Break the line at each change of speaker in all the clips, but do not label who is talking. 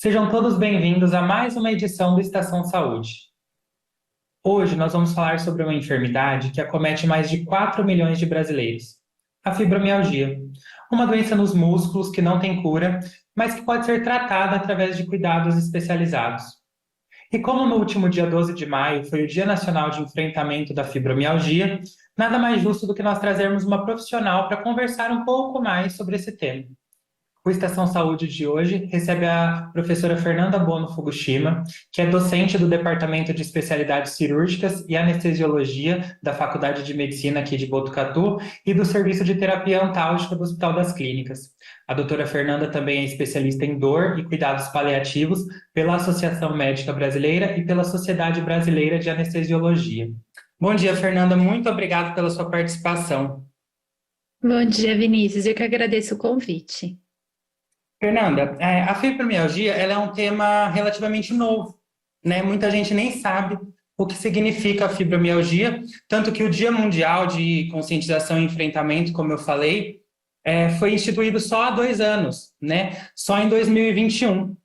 Sejam todos bem-vindos a mais uma edição do Estação Saúde. Hoje nós vamos falar sobre uma enfermidade que acomete mais de 4 milhões de brasileiros, a fibromialgia, uma doença nos músculos que não tem cura, mas que pode ser tratada através de cuidados especializados. E como no último dia 12 de maio foi o Dia Nacional de Enfrentamento da Fibromialgia, nada mais justo do que nós trazermos uma profissional para conversar um pouco mais sobre esse tema. O Estação Saúde de hoje recebe a professora Fernanda Bono Fukushima, que é docente do Departamento de Especialidades Cirúrgicas e Anestesiologia da Faculdade de Medicina aqui de Botucatu e do Serviço de Terapia Antálgica do Hospital das Clínicas. A doutora Fernanda também é especialista em dor e cuidados paliativos pela Associação Médica Brasileira e pela Sociedade Brasileira de Anestesiologia. Bom dia, Fernanda. Muito obrigado pela sua participação.
Bom dia, Vinícius. Eu que agradeço o convite.
Fernanda, a fibromialgia ela é um tema relativamente novo, né? Muita gente nem sabe o que significa a fibromialgia, tanto que o Dia Mundial de Conscientização e Enfrentamento, como eu falei, foi instituído só há 2 anos, né? Só em 2021.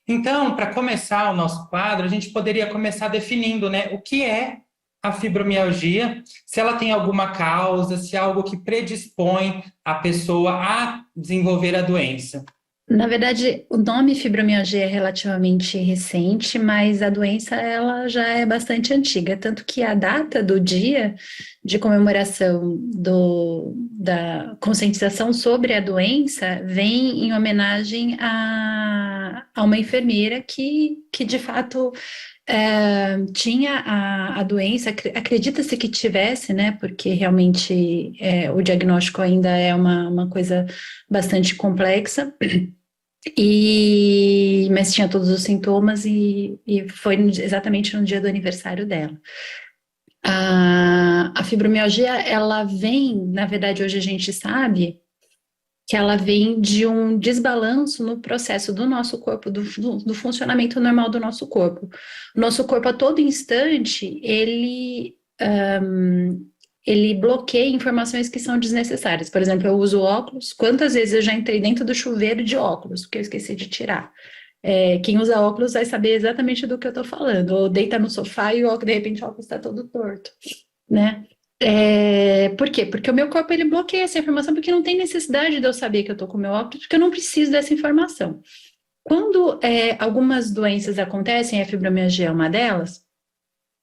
Então, para começar o nosso quadro, a gente poderia começar definindo, né, o que é a fibromialgia, se ela tem alguma causa, se é algo que predispõe a pessoa a desenvolver a doença.
Na verdade, o nome fibromialgia é relativamente recente, mas a doença ela já é bastante antiga, tanto que a data do dia de comemoração da conscientização sobre a doença vem em homenagem a uma enfermeira que de fato tinha a doença, acredita-se que tivesse, né? Porque realmente o diagnóstico ainda é uma coisa bastante complexa, mas tinha todos os sintomas e foi exatamente no dia do aniversário dela. A fibromialgia, ela vem, na verdade, hoje a gente sabe que ela vem de um desbalanço no processo do nosso corpo, do funcionamento normal do nosso corpo. O nosso corpo, a todo instante, ele bloqueia informações que são desnecessárias. Por exemplo, eu uso óculos. Quantas vezes eu já entrei dentro do chuveiro de óculos, porque eu esqueci de tirar? Quem usa óculos vai saber exatamente do que eu estou falando. Ou deita no sofá e de repente o óculos está todo torto, né? Por quê? Porque o meu corpo ele bloqueia essa informação, porque não tem necessidade de eu saber que eu estou com o meu óculos, porque eu não preciso dessa informação. Quando algumas doenças acontecem, a fibromialgia é uma delas,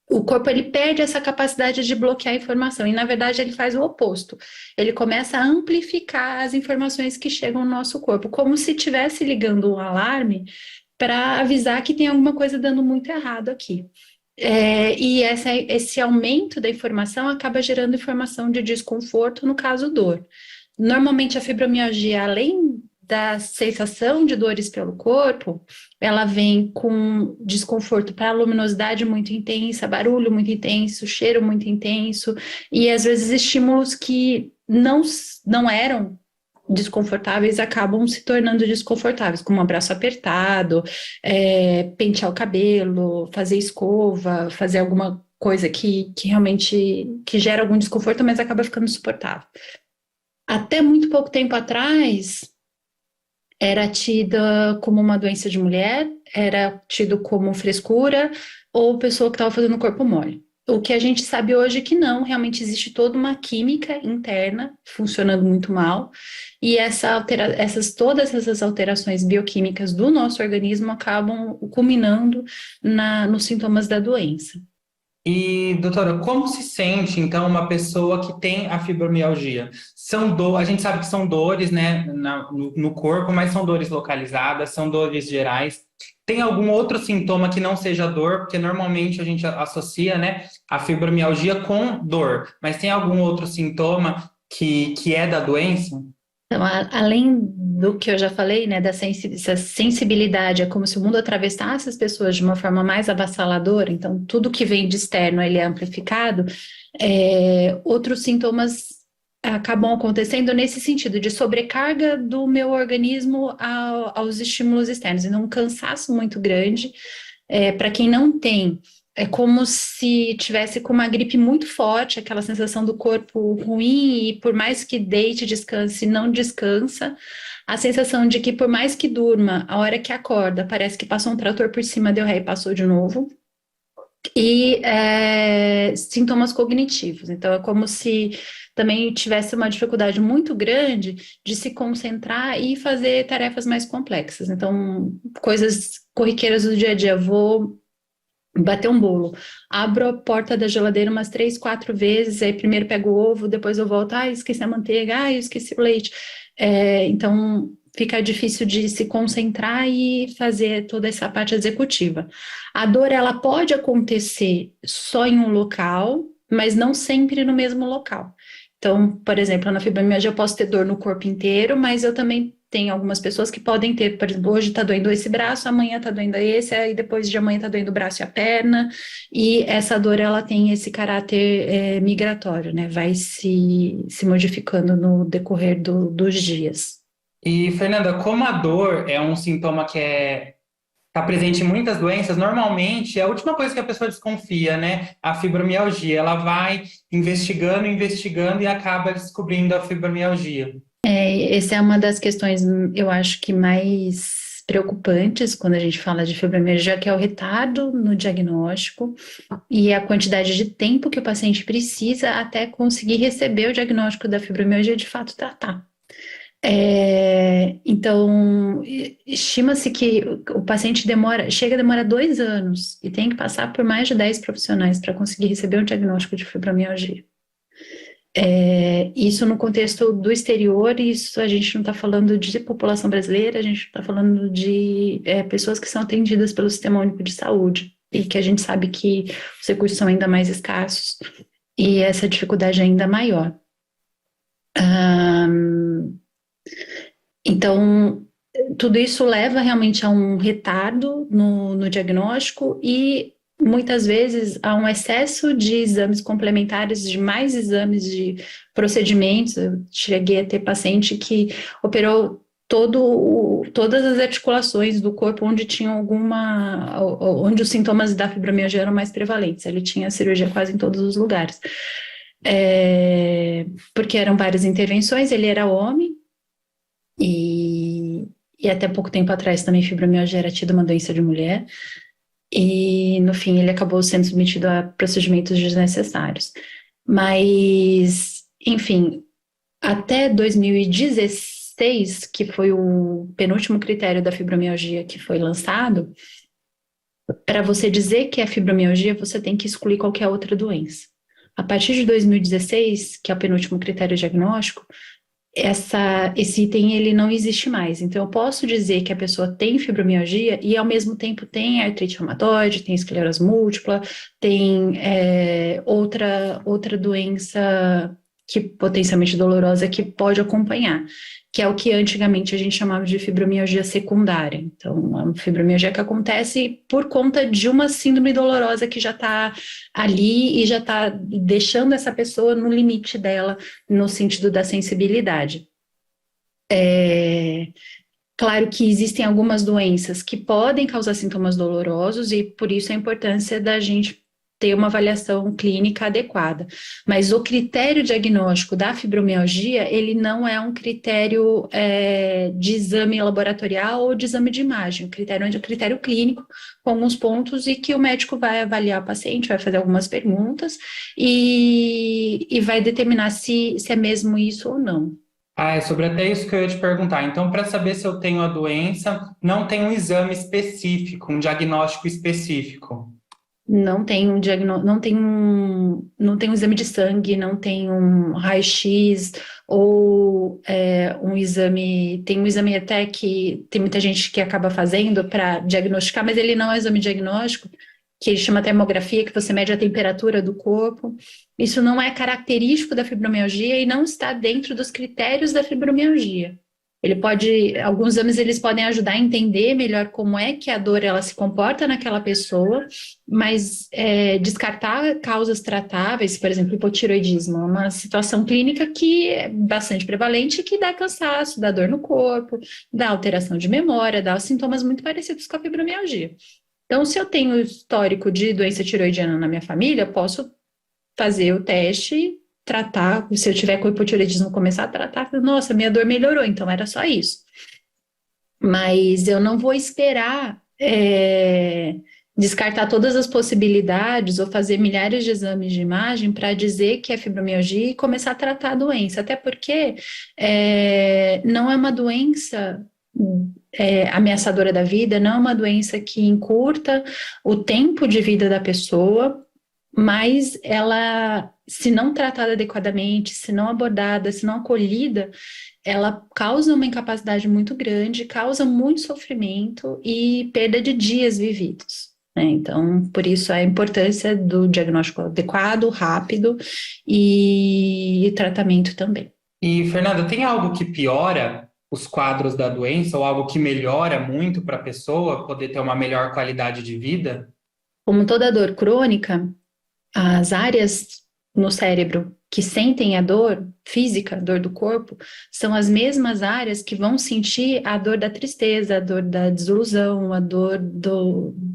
o corpo ele perde essa capacidade de bloquear a informação e, na verdade, ele faz o oposto. Ele começa a amplificar as informações que chegam no nosso corpo, como se estivesse ligando um alarme para avisar que tem alguma coisa dando muito errado aqui. E esse aumento da informação acaba gerando informação de desconforto, no caso, dor. Normalmente, a fibromialgia, além da sensação de dores pelo corpo, ela vem com desconforto para luminosidade muito intensa, barulho muito intenso, cheiro muito intenso, e às vezes estímulos que não eram desconfortáveis acabam se tornando desconfortáveis, como um abraço apertado, pentear o cabelo, fazer escova, fazer alguma coisa que realmente que gera algum desconforto, mas acaba ficando suportável. Até muito pouco tempo atrás, era tida como uma doença de mulher, era tido como frescura ou pessoa que estava fazendo corpo mole. O que a gente sabe hoje é que não, realmente existe toda uma química interna funcionando muito mal, e todas essas alterações bioquímicas do nosso organismo acabam culminando nos sintomas da doença.
E, doutora, como se sente, então, uma pessoa que tem a fibromialgia? A gente sabe que são dores, né, no corpo, mas são dores localizadas, são dores gerais. Tem algum outro sintoma que não seja dor? Porque normalmente a gente associa, né, a fibromialgia com dor, mas tem algum outro sintoma que é da doença?
Então, além do que eu já falei, né, dessa sensibilidade, é como se o mundo atravessasse as pessoas de uma forma mais avassaladora, então tudo que vem de externo ele é amplificado, outros sintomas acabam acontecendo nesse sentido, de sobrecarga do meu organismo aos estímulos externos, e um cansaço muito grande. Para quem não tem É como se tivesse com uma gripe muito forte, aquela sensação do corpo ruim, e por mais que deite, descanse, não descansa. A sensação de que por mais que durma, a hora que acorda, parece que passou um trator por cima, deu ré e passou de novo. E sintomas cognitivos. Então, é como se também tivesse uma dificuldade muito grande de se concentrar e fazer tarefas mais complexas. Então, coisas corriqueiras do dia a dia. Vou bater um bolo, abro a porta da geladeira umas 3, 4 vezes, aí primeiro pego o ovo, depois eu volto, esqueci a manteiga, eu esqueci o leite. Então, fica difícil de se concentrar e fazer toda essa parte executiva. A dor, ela pode acontecer só em um local, mas não sempre no mesmo local. Então, por exemplo, na fibromialgia eu posso ter dor no corpo inteiro, mas eu também tenho algumas pessoas que podem ter, por exemplo, hoje está doendo esse braço, amanhã está doendo esse, aí depois de amanhã está doendo o braço e a perna, e essa dor, ela tem esse caráter migratório, né? Vai se modificando no decorrer dos dias.
E, Fernanda, como a dor é um sintoma que está presente em muitas doenças, normalmente é a última coisa que a pessoa desconfia, né? A fibromialgia. Ela vai investigando, investigando e acaba descobrindo a fibromialgia.
Essa é uma das questões, eu acho que mais preocupantes quando a gente fala de fibromialgia, que é o retardo no diagnóstico e a quantidade de tempo que o paciente precisa até conseguir receber o diagnóstico da fibromialgia e de fato tratar. Então, estima-se que o paciente chega a demorar 2 anos e tem que passar por mais de 10 profissionais para conseguir receber o diagnóstico de fibromialgia. Isso no contexto do exterior, isso a gente não está falando de população brasileira, a gente está falando de pessoas que são atendidas pelo Sistema Único de Saúde, e que a gente sabe que os recursos são ainda mais escassos, e essa dificuldade é ainda maior. Então, tudo isso leva realmente a um retardo no diagnóstico e muitas vezes há um excesso de exames complementares, de mais exames de procedimentos. Eu cheguei a ter paciente que operou todas as articulações do corpo onde tinha onde os sintomas da fibromialgia eram mais prevalentes. Ele tinha cirurgia quase em todos os lugares. Porque eram várias intervenções, ele era homem, e até pouco tempo atrás também fibromialgia era tida uma doença de mulher, e no fim ele acabou sendo submetido a procedimentos desnecessários. Mas, enfim, até 2016, que foi o penúltimo critério da fibromialgia que foi lançado, para você dizer que é fibromialgia, você tem que excluir qualquer outra doença. A partir de 2016, que é o penúltimo critério diagnóstico, esse item ele não existe mais. Então, eu posso dizer que a pessoa tem fibromialgia e, ao mesmo tempo, tem artrite reumatoide, tem esclerose múltipla, tem outra doença que potencialmente dolorosa que pode acompanhar, que é o que antigamente a gente chamava de fibromialgia secundária. Então, uma fibromialgia que acontece por conta de uma síndrome dolorosa que já está ali e já está deixando essa pessoa no limite dela, no sentido da sensibilidade. Claro que existem algumas doenças que podem causar sintomas dolorosos e por isso a importância da gente ter uma avaliação clínica adequada. Mas o critério diagnóstico da fibromialgia, ele não é um critério de exame laboratorial ou de exame de imagem. O critério é um critério clínico, com alguns pontos, e que o médico vai avaliar o paciente, vai fazer algumas perguntas e vai determinar se é mesmo isso ou não.
É sobre até isso que eu ia te perguntar. Então, para saber se eu tenho a doença, não tem um exame específico, um diagnóstico específico.
Não tem um diagnóstico, não tem um exame de sangue, não tem um raio-x ou um exame. Tem um exame até que tem muita gente que acaba fazendo para diagnosticar, mas ele não é um exame diagnóstico, que chama termografia, que você mede a temperatura do corpo. Isso não é característico da fibromialgia e não está dentro dos critérios da fibromialgia. Alguns exames eles podem ajudar a entender melhor como é que a dor ela se comporta naquela pessoa, mas descartar causas tratáveis, por exemplo, hipotireoidismo, é uma situação clínica que é bastante prevalente, que dá cansaço, dá dor no corpo, dá alteração de memória, dá sintomas muito parecidos com a fibromialgia. Então, se eu tenho histórico de doença tiroidiana na minha família, eu posso fazer o teste, tratar, se eu tiver com hipotireoidismo, começar a tratar, nossa, minha dor melhorou, então era só isso. Mas eu não vou esperar descartar todas as possibilidades ou fazer milhares de exames de imagem para dizer que é fibromialgia e começar a tratar a doença, até porque não é uma doença ameaçadora da vida, não é uma doença que encurta o tempo de vida da pessoa, mas ela, se não tratada adequadamente, se não abordada, se não acolhida, ela causa uma incapacidade muito grande, causa muito sofrimento e perda de dias vividos, né? Então, por isso a importância do diagnóstico adequado, rápido e tratamento também.
E, Fernanda, tem algo que piora os quadros da doença ou algo que melhora muito para a pessoa poder ter uma melhor qualidade de vida?
Como toda dor crônica, as áreas no cérebro que sentem a dor física, a dor do corpo, são as mesmas áreas que vão sentir a dor da tristeza, a dor da desilusão, a dor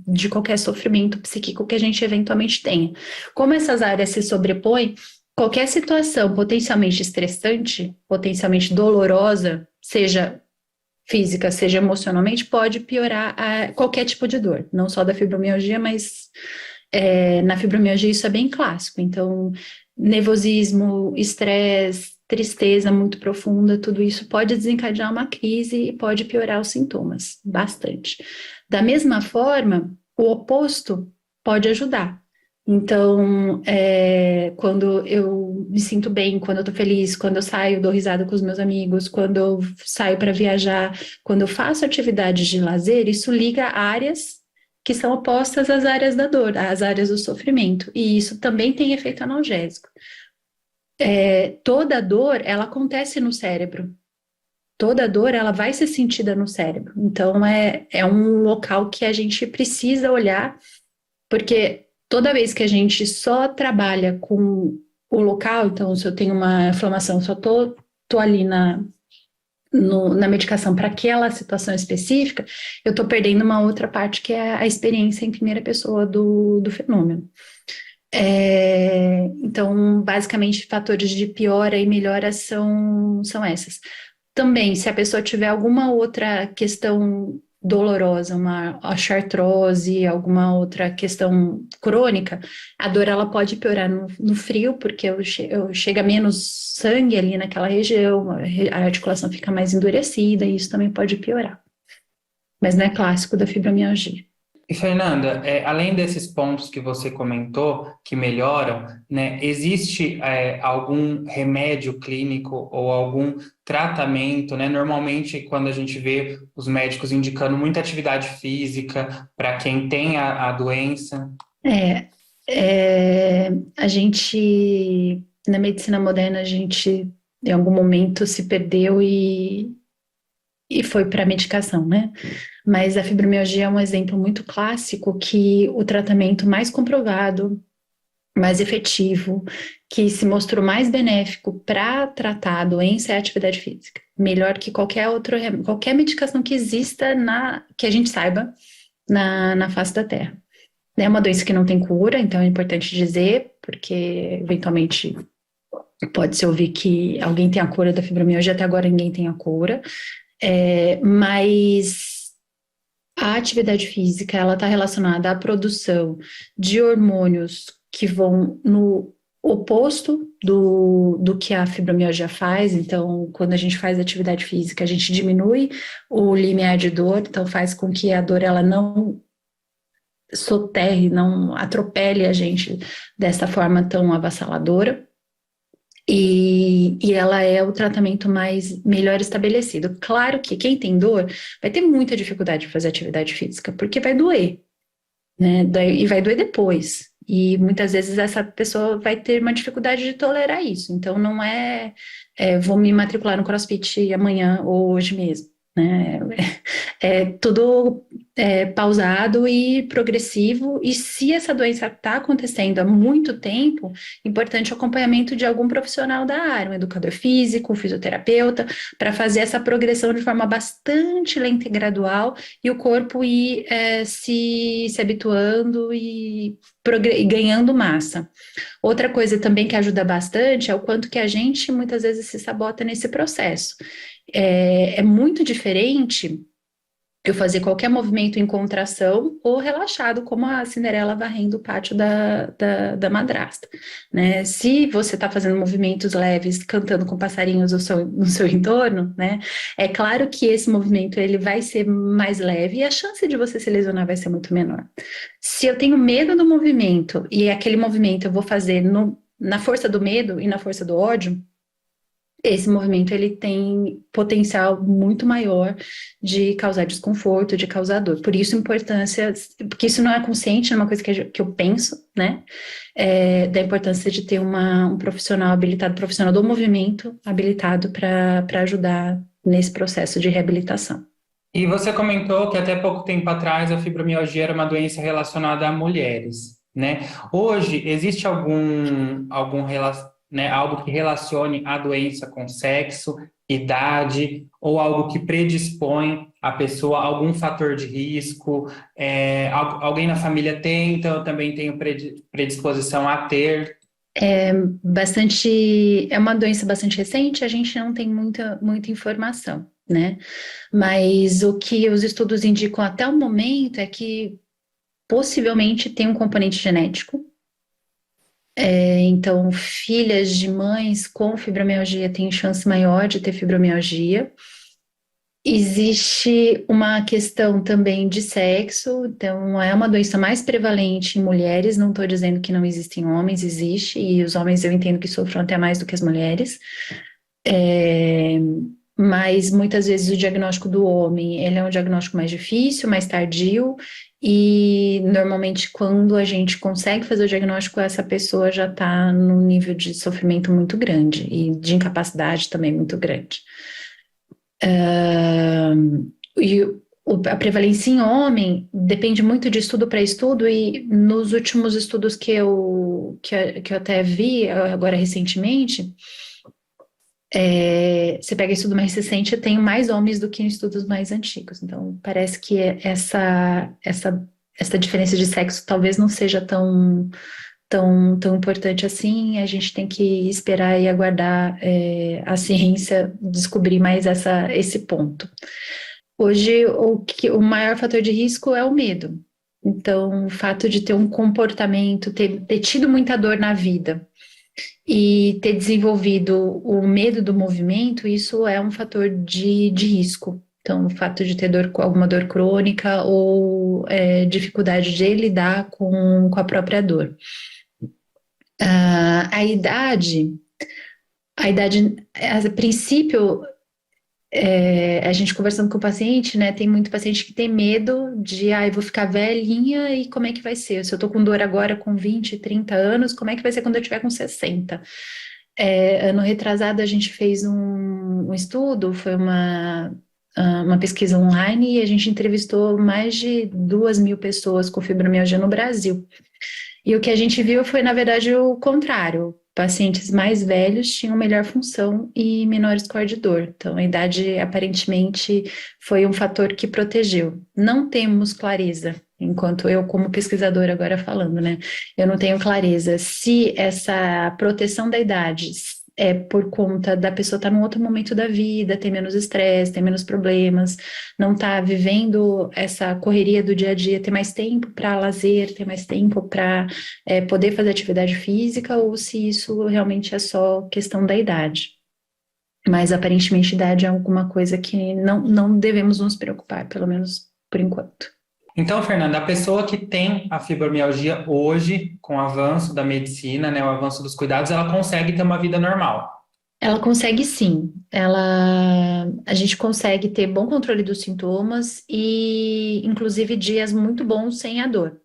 de qualquer sofrimento psíquico que a gente eventualmente tenha. Como essas áreas se sobrepõem, qualquer situação potencialmente estressante, potencialmente dolorosa, seja física, seja emocionalmente, pode piorar qualquer tipo de dor, não só da fibromialgia, mas na fibromialgia isso é bem clássico. Então, nervosismo, estresse, tristeza muito profunda, tudo isso pode desencadear uma crise e pode piorar os sintomas, bastante. Da mesma forma, o oposto pode ajudar. Então, quando eu me sinto bem, quando eu tô feliz, quando eu saio, dou risada com os meus amigos, quando eu saio para viajar, quando eu faço atividades de lazer, isso liga áreas que são opostas às áreas da dor, às áreas do sofrimento, e isso também tem efeito analgésico. Toda dor, ela acontece no cérebro. Toda dor, ela vai ser sentida no cérebro. Então, é um local que a gente precisa olhar, porque toda vez que a gente só trabalha com o local, então, se eu tenho uma inflamação, só tô ali na medicação para aquela situação específica, eu estou perdendo uma outra parte que é a experiência em primeira pessoa do fenômeno. Então, basicamente, fatores de piora e melhora são essas. Também, se a pessoa tiver alguma outra questão dolorosa, uma artrose, alguma outra questão crônica, a dor ela pode piorar no frio, porque chega menos sangue ali naquela região, a articulação fica mais endurecida, e isso também pode piorar. Mas não é clássico da fibromialgia.
E, Fernanda, além desses pontos que você comentou, que melhoram, né, existe algum remédio clínico ou algum tratamento, né? Normalmente, quando a gente vê os médicos indicando muita atividade física para quem tem a doença.
A gente, na medicina moderna, a gente, em algum momento, se perdeu e foi para a medicação, né? Mas a fibromialgia é um exemplo muito clássico que o tratamento mais comprovado, mais efetivo, que se mostrou mais benéfico para tratar a doença é a atividade física. Melhor que qualquer medicação que exista, que a gente saiba, na face da Terra. É uma doença que não tem cura, então é importante dizer, porque eventualmente pode-se ouvir que alguém tem a cura da fibromialgia, até agora ninguém tem a cura. Mas a atividade física, ela está relacionada à produção de hormônios que vão no oposto do que a fibromialgia faz. Então, quando a gente faz atividade física, a gente diminui o limiar de dor, então faz com que a dor ela não soterre, não atropele a gente dessa forma tão avassaladora. E ela é o tratamento melhor estabelecido. Claro que quem tem dor vai ter muita dificuldade de fazer atividade física, porque vai doer, né? E vai doer depois. E muitas vezes essa pessoa vai ter uma dificuldade de tolerar isso. Então não vou me matricular no CrossFit amanhã ou hoje mesmo. né? É tudo pausado e progressivo, e se essa doença está acontecendo há muito tempo, importante o acompanhamento de algum profissional da área, um educador físico, um fisioterapeuta, para fazer essa progressão de forma bastante lenta e gradual, e o corpo ir se habituando e ganhando massa. Outra coisa também que ajuda bastante é o quanto que a gente muitas vezes se sabota nesse processo. É muito diferente eu fazer qualquer movimento em contração ou relaxado, como a Cinderela varrendo o pátio da madrasta, né? Se você está fazendo movimentos leves, cantando com passarinhos no seu entorno, né? É claro que esse movimento ele vai ser mais leve e a chance de você se lesionar vai ser muito menor. Se eu tenho medo do movimento e aquele movimento eu vou fazer na força do medo e na força do ódio, esse movimento ele tem potencial muito maior de causar desconforto, de causar dor. Por isso a importância, porque isso não é consciente, é uma coisa que eu penso, né? Da importância de ter um profissional habilitado, profissional do movimento habilitado para ajudar nesse processo de reabilitação.
E você comentou que até pouco tempo atrás a fibromialgia era uma doença relacionada a mulheres, né? Hoje, existe né, algo que relacione a doença com sexo, idade, ou algo que predispõe a pessoa a algum fator de risco? Alguém na família tem, então eu também tenho predisposição a ter.
É uma doença bastante recente, a gente não tem muita informação, né? Mas o que os estudos indicam até o momento é que possivelmente tem um componente genético. Então, filhas de mães com fibromialgia têm chance maior de ter fibromialgia. Existe uma questão também de sexo, então é uma doença mais prevalente em mulheres, não estou dizendo que não existem homens, existe, e os homens eu entendo que sofram até mais do que as mulheres. Mas muitas vezes o diagnóstico do homem, ele é um diagnóstico mais difícil, mais tardio, e normalmente quando a gente consegue fazer o diagnóstico, essa pessoa já está num nível de sofrimento muito grande e de incapacidade também muito grande. A prevalência em homem depende muito de estudo para estudo, e nos últimos estudos que eu até vi, agora recentemente, você pega estudo mais recente, tem mais homens do que em estudos mais antigos. Então, parece que essa diferença de sexo talvez não seja tão importante assim. A gente tem que esperar e aguardar a ciência descobrir mais esse ponto. Hoje, o maior fator de risco é o medo. Então, o fato de ter um comportamento, ter tido muita dor na vida, e ter desenvolvido o medo do movimento, isso é um fator de risco. Então, o fato de ter alguma dor crônica ou dificuldade de lidar com a própria dor. A idade, a princípio, a gente conversando com o paciente, né, tem muito paciente que tem medo de, eu vou ficar velhinha e como é que vai ser? Se eu tô com dor agora com 20, 30 anos, como é que vai ser quando eu tiver com 60? Ano retrasado a gente fez um estudo, foi uma pesquisa online, e a gente entrevistou mais de 2.000 pessoas com fibromialgia no Brasil. E o que a gente viu foi, na verdade, o contrário. Pacientes mais velhos tinham melhor função e menor score de dor. Então, a idade aparentemente foi um fator que protegeu. Não temos clareza, enquanto eu, como pesquisadora, agora falando, né? Eu não tenho clareza se essa proteção da idade é por conta da pessoa estar num outro momento da vida, ter menos estresse, ter menos problemas, não estar vivendo essa correria do dia a dia, ter mais tempo para lazer, ter mais tempo para poder fazer atividade física, ou se isso realmente é só questão da idade. Mas aparentemente idade é alguma coisa que não devemos nos preocupar, pelo menos por enquanto.
Então, Fernanda, a pessoa que tem a fibromialgia hoje, com o avanço da medicina, né, o avanço dos cuidados, ela consegue ter uma vida normal.
Ela consegue sim. A gente consegue ter bom controle dos sintomas e, inclusive, dias muito bons sem a dor.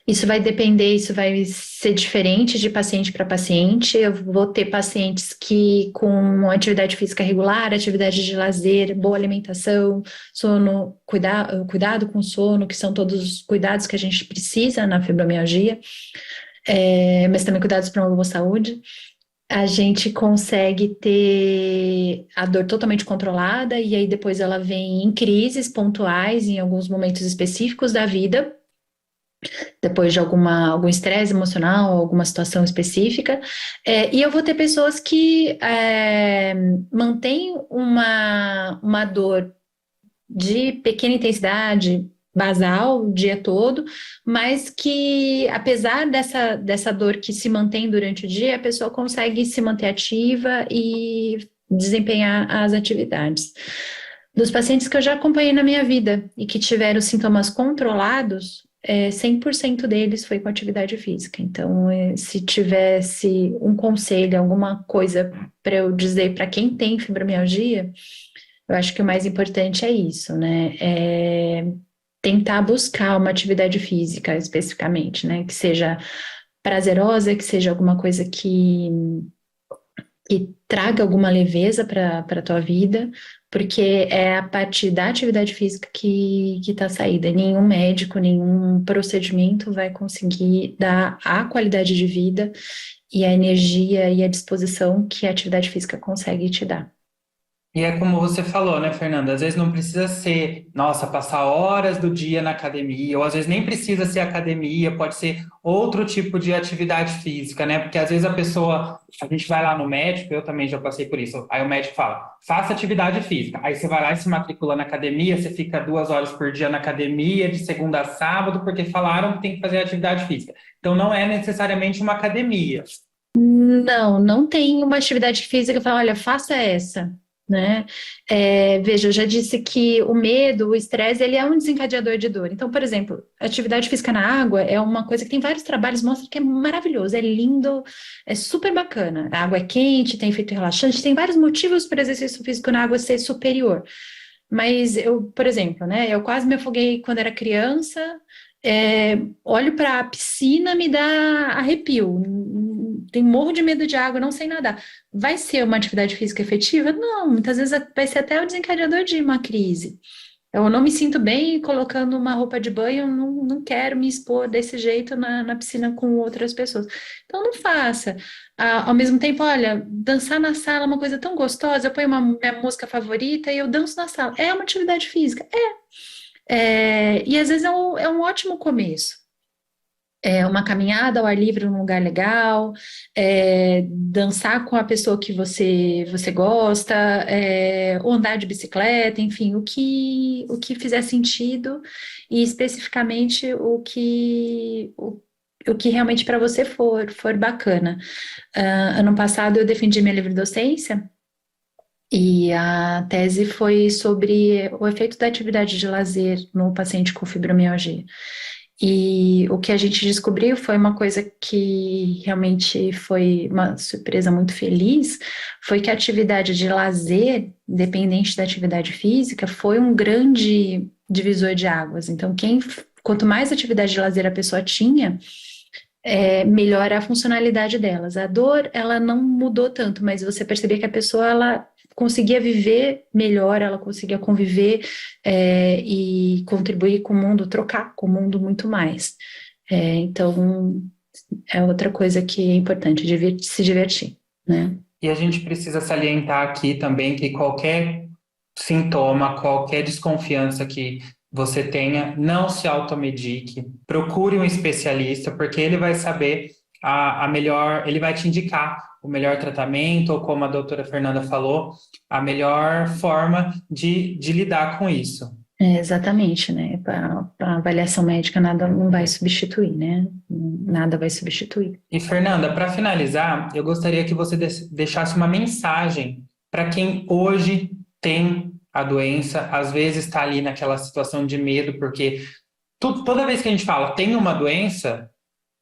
Isso vai depender, isso vai ser diferente de paciente para paciente. Eu vou ter pacientes que com atividade física regular, atividade de lazer, boa alimentação, sono, cuidado com o sono, que são todos os cuidados que a gente precisa na fibromialgia, mas também cuidados para uma boa saúde. A gente consegue ter a dor totalmente controlada e aí depois ela vem em crises pontuais, em alguns momentos específicos da vida, depois de algum estresse emocional, alguma situação específica. E eu vou ter pessoas que mantêm uma dor de pequena intensidade, basal, o dia todo, mas que, apesar dessa dor que se mantém durante o dia, a pessoa consegue se manter ativa e desempenhar as atividades. Dos pacientes que eu já acompanhei na minha vida e que tiveram sintomas controlados, 100% deles foi com atividade física. Então, se tivesse um conselho, alguma coisa para eu dizer para quem tem fibromialgia, eu acho que o mais importante é isso, né? Tentar buscar uma atividade física especificamente, né? Que seja prazerosa, que seja alguma coisa que traga alguma leveza para a tua vida, porque é a partir da atividade física que está a saída. Nenhum médico, nenhum procedimento vai conseguir dar a qualidade de vida e a energia e a disposição que a atividade física consegue te dar.
E é como você falou, né, Fernanda? Às vezes não precisa ser, nossa, passar horas do dia na academia, ou às vezes nem precisa ser academia, pode ser outro tipo de atividade física, né? Porque às vezes a gente vai lá no médico, eu também já passei por isso, aí o médico fala, faça atividade física. Aí você vai lá e se matricula na academia, você fica 2 horas por dia na academia, de segunda a sábado, porque falaram que tem que fazer atividade física. Então não é necessariamente uma academia.
Não, não tem uma atividade física que fala, olha, faça essa, né? Veja, eu já disse que o medo, o estresse, ele é um desencadeador de dor. Então, por exemplo, atividade física na água é uma coisa que tem vários trabalhos, mostram que é maravilhoso, é lindo, é super bacana. A água é quente, tem efeito relaxante, tem vários motivos para o exercício físico na água ser superior. Mas eu, por exemplo, né, eu quase me afoguei quando era criança, olho para a piscina, me dá arrepio, tem morro de medo de água, não sei nadar. Vai ser uma atividade física efetiva? Não, muitas vezes vai ser até o desencadeador de uma crise. Eu não me sinto bem colocando uma roupa de banho, eu não quero me expor desse jeito na piscina com outras pessoas. Então, não faça. Ao mesmo tempo, olha, dançar na sala é uma coisa tão gostosa, eu ponho minha música favorita e eu danço na sala. É uma atividade física? E às vezes é um ótimo começo. Uma caminhada ao ar livre num lugar legal, dançar com a pessoa que você gosta, ou andar de bicicleta, enfim, o que fizer sentido e especificamente o que realmente para você for bacana. Ano passado eu defendi minha livre docência e a tese foi sobre o efeito da atividade de lazer no paciente com fibromialgia. E o que a gente descobriu foi uma coisa que realmente foi uma surpresa muito feliz, foi que a atividade de lazer, independente da atividade física, foi um grande divisor de águas. Então, quanto mais atividade de lazer a pessoa tinha, melhora a funcionalidade delas. A dor, ela não mudou tanto, mas você percebia que a pessoa, ela conseguia viver melhor, ela conseguia conviver e contribuir com o mundo, trocar com o mundo muito mais. Então, é outra coisa que é importante, se divertir, né?
E a gente precisa salientar aqui também que qualquer sintoma, qualquer desconfiança que você tenha, não se automedique, procure um especialista, porque ele vai saber a melhor, ele vai te indicar o melhor tratamento, ou como a doutora Fernanda falou, a melhor forma de lidar com isso.
Exatamente, né? Para avaliação médica nada não vai substituir, né? Nada vai substituir.
E Fernanda, para finalizar, eu gostaria que você deixasse uma mensagem para quem hoje tem a doença, às vezes está ali naquela situação de medo, porque toda vez que a gente fala tem uma doença,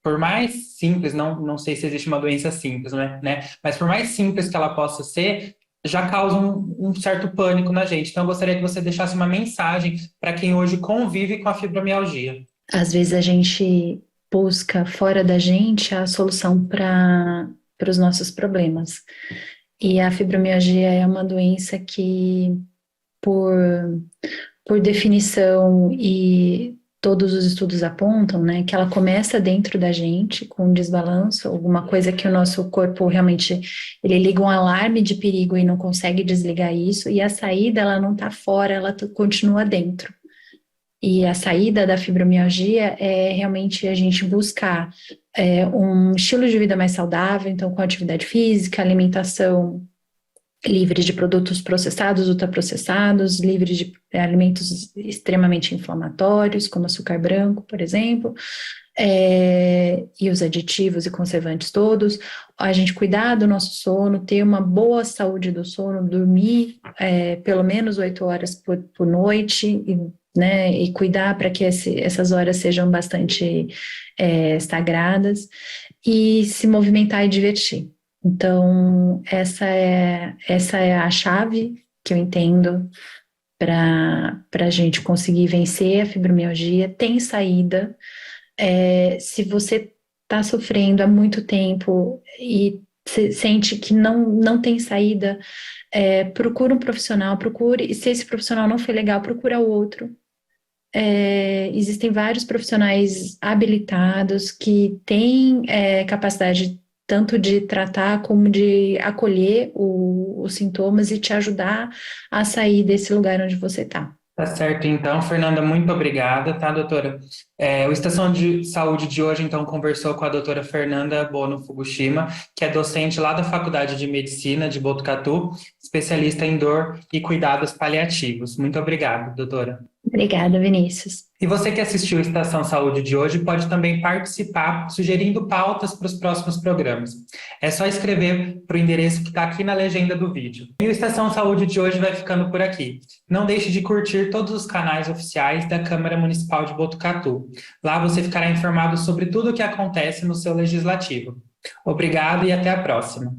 por mais simples, não sei se existe uma doença simples, né? Mas por mais simples que ela possa ser, já causa um certo pânico na gente. Então, eu gostaria que você deixasse uma mensagem para quem hoje convive com a fibromialgia.
Às vezes a gente busca fora da gente a solução para os nossos problemas. E a fibromialgia é uma doença que, por, por definição, e todos os estudos apontam, né, que ela começa dentro da gente, com um desbalanço, alguma coisa que o nosso corpo realmente, ele liga um alarme de perigo e não consegue desligar isso, e a saída, ela não está fora, ela continua dentro. E a saída da fibromialgia é realmente a gente buscar um estilo de vida mais saudável, então com atividade física, alimentação livre de produtos processados, ultraprocessados, livre de alimentos extremamente inflamatórios, como açúcar branco, por exemplo, e os aditivos e conservantes todos, a gente cuidar do nosso sono, ter uma boa saúde do sono, dormir pelo menos 8 horas por noite, né, e cuidar para que essas horas sejam bastante sagradas, e se movimentar e divertir. Então, essa é a chave que eu entendo para a gente conseguir vencer a fibromialgia. Tem saída. Se você está sofrendo há muito tempo e sente que não tem saída, procura um profissional, e se esse profissional não foi legal, procura outro. Existem vários profissionais habilitados que têm capacidade tanto de tratar como de acolher os sintomas e te ajudar a sair desse lugar onde você está.
Tá certo, então, Fernanda, muito obrigada, tá, doutora? O Estação de Saúde de hoje, então, conversou com a doutora Fernanda Bono Fukushima, que é docente lá da Faculdade de Medicina de Botucatu, especialista em dor e cuidados paliativos. Muito obrigado, doutora.
Obrigada, Vinícius.
E você que assistiu a Estação Saúde de hoje pode também participar sugerindo pautas para os próximos programas. É só escrever para o endereço que está aqui na legenda do vídeo. E o Estação Saúde de hoje vai ficando por aqui. Não deixe de curtir todos os canais oficiais da Câmara Municipal de Botucatu. Lá você ficará informado sobre tudo o que acontece no seu legislativo. Obrigado e até a próxima.